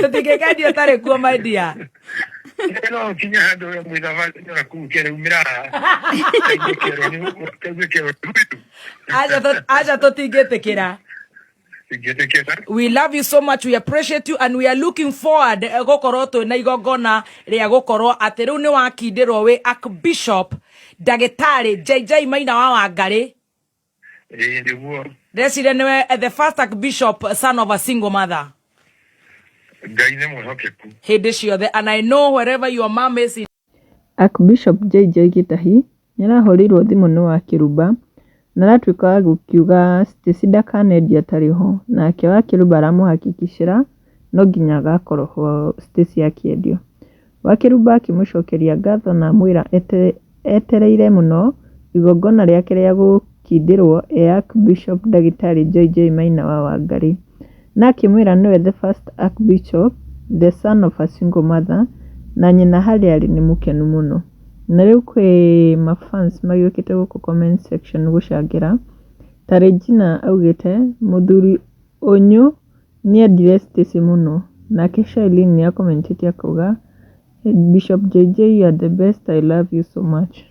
Tutingekendio tari kuo my dear. No, kinya handu mwitha nyora kukere umira. Aja tutingetikira. We love you so much. We appreciate you and we are looking forward gukoro twina igongona ria gukoro ati riu ni wakindirwo wi Archbishop Ndagitari JJ Maina wa Wangari. Ndecire niwe the first Archbishop, son of a single mother. Hindi ciothe, and I know wherever your mom is in. Archbishop JJ Gitahi nirahorirwo thimu ni wakiruba na ratuika wa gukiuga Stecy ndakanendio itariho, nake wakiruba aramuhakikishira no nginya agakorwo Stecy akiendio. Wakiruba akimucokeria ngatho na mwira etereire muno igongona riake ria gukindirwo Archbishop Ndagitari JJ Maina wa Wangari, na akimwira niwe the first Archbishop, the son of a single mother, na nyina hali ni mukenu muno. Na riu kwi mafans magiyukite guku comment section gucangira ta Regina augite muthuri onyu ni endire Stecy muno, na Shailene ni akomentite akauga Bishop JJ, you are the best, I love you so much.